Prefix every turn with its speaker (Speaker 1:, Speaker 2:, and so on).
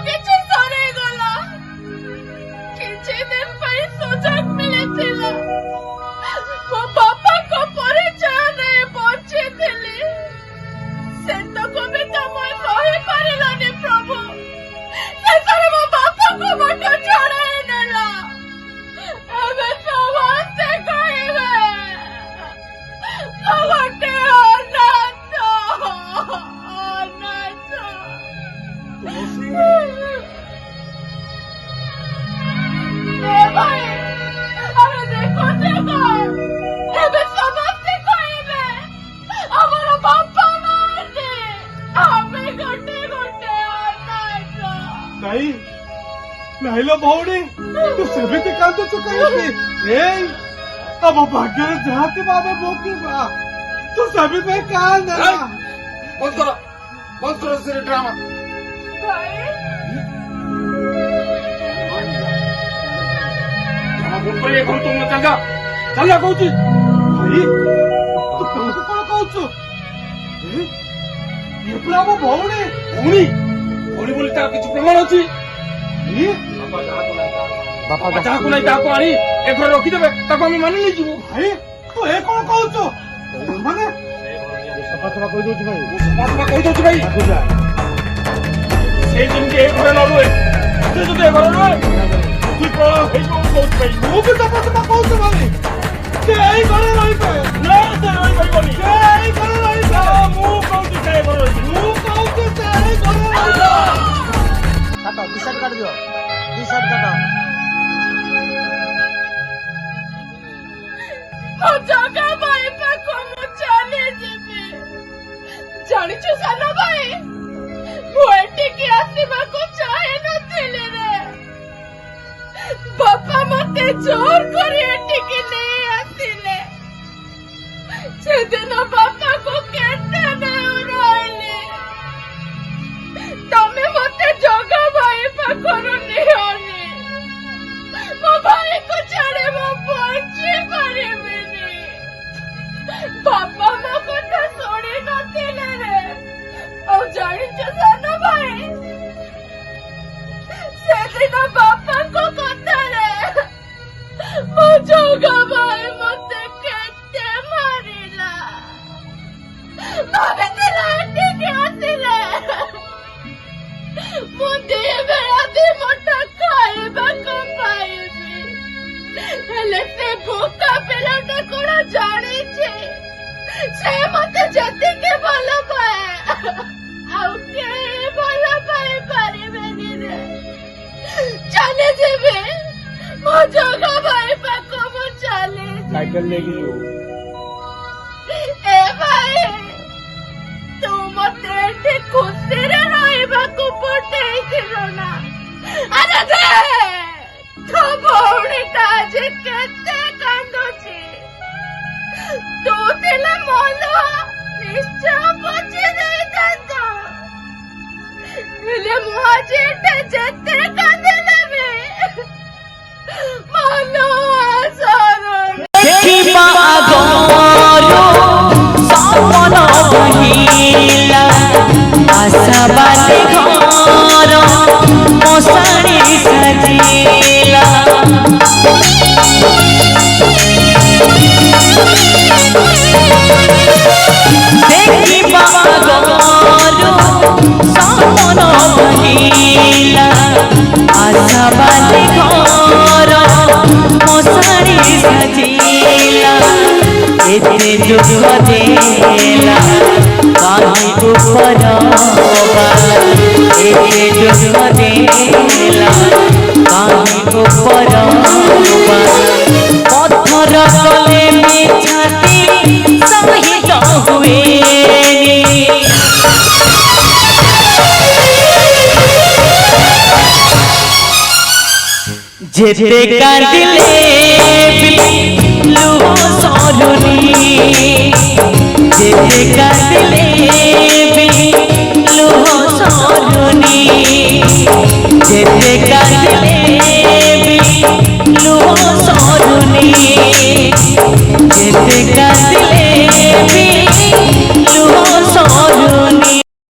Speaker 1: କିଛି ସରେଇଗଲା। କିଛି ଦିନ ପାଇଁ ସୁଯୋଗ ମିଳିଥିଲା। ମୋ ବାପାଙ୍କ ପରିଚୟ ନେଇ ବଞ୍ଚିଥିଲି। ସେତକ ବି ତମ ସହିପାରିଲନି ପ୍ରଭୁ। ଶେଷରେ ମୋ ବାପାଙ୍କୁ ମତେ ଛଡ଼ାଇ ନେଲା। ଏବେ ସମସ୍ତେ କହିବେ ଗୋଟେ ଅନାଥ। ଭାଇ ଆମେ ଦେଖୁଛେ ଏବେ ସମସ୍ତେ କହିବେ ଆମର ବାପା ନାହାନ୍ତି। ଆମେ ଗୋଟେ ଗୋଟେ ଅନାଥ।
Speaker 2: ନାଇଁ ନାଇଲୋ ଭଉଣୀ, ତୁ ସେମିତି କାନ୍ଦୁଛୁ କାହିଁକି? ଏଇ ଆମ ଭାଗ୍ୟରେ ଯାହା ଥିବା ଆମେ ଭୋଗିବା। ତୁ ସେମିତି କାନ୍ଦ ନା।
Speaker 3: ବନ୍ଦ କର ସେ ଡ୍ରାମା।
Speaker 1: ଭାଇ
Speaker 3: ଉପରେ ଘରୁ ତୁମ ଚାଲ କହୁଛି।
Speaker 2: ଭାଇ ତୁ କାହାକୁ କଣ କହୁଛୁ? ଏ ପୁରା ଆମ ଭଉଣୀ।
Speaker 3: ଭଉଣୀ ଭଉଣୀ ବୋଲି ତାର କିଛି ପ୍ରମାଣ ଅଛି? ବାପା ଯାହାକୁ ନାହିଁ ତାହାକୁ ଆଣି ଏ ଘରେ ରଖିଦେବେ, ତାକୁ ଆମେ ମାନି ନେଇଯିବୁ।
Speaker 2: ଭାଇ ତୁ ଏ କଣ କହୁଛୁ? ମାନେ
Speaker 3: ସଫା କହିଦଉଛି ଭାଇ। ସେଇ ଯେମିତି ଏ ଘରେ ନ ରୁହେ, ସେ ଯଦି ଏ ଘରେ ରୁହେ ତୁ କଣ ହେଇଯିବ କହୁଛୁ ଭାଇ।
Speaker 2: ମୁଁ ବି ସଫା କହୁଛୁ ଭାଇ। ସେ ଏଇ ଘରେ ରହିବେ।
Speaker 3: ନା ସେ ରହିପାରିବନି।
Speaker 2: ସେ ଏଇ ଘରେ ରହିବେ।
Speaker 3: ମୁଁ କହୁଛି ସେ ଘରେ ରହିବି।
Speaker 2: ମୁଁ କହୁଛି ସେ ଏଇ ଘରେ ରହିବେ।
Speaker 4: काटो टी शर्ट काट दियो टी शर्ट काटो
Speaker 1: जगह भाई पाखो मु चली जीवी। जानिछु सानो भाई मु एटिकी आसीबाको चाहे नथिले रे। बापा मते जोर करी एटिकी नहीं आसिले। सेदिन बापा को केते नेउराइले। तमे मते जगह भाई पाखरो नियोनी। मो भाई को छाड़े मो बंची परिबिनी। बापा मो कथा सुनी नथिले रे। और जानिछु सानो भाई सेदिन बापा को कथा रे मो जगह भाई मते केते मारिला। भाबिथिला एटिकी आसिले मु दी बेला दी मोटा खाइबाको पाइबी। हेले से भूखा पिलाटा कोण जानिछे। से मते जतिके भल पाए आउ के भल पाई पारिबेनी रे। चले जेबे मो जगह भाई पाको मु चले
Speaker 3: साइकिल लेके जो।
Speaker 1: ए भाई तू मते एठी खुशी रे रहइबाको पठेइथिलो ना। अरे दे तो भौणीटा जे केते कांदुची। तू तिले मन निश्चय बची देइतातो। हेले मु आज एठे जेते कांदिलेबे मन आसर
Speaker 5: देखिबा आगरो सपन बहिला आशा बाटे घर मशाणी सजिला। देखिबा आगरो सपन बहिला आशा बाटे घर मशाणी सजिला। एते दुख देला काहे उपरवा। एते दुख देला काहे उपरवा। पत्थर गले में छाती सहित हुएनी। जेते कांदिले लुह सरुनी। जेते कांदिले लुह सरुनी। जेते कांदिले लुह सरुनी। जेते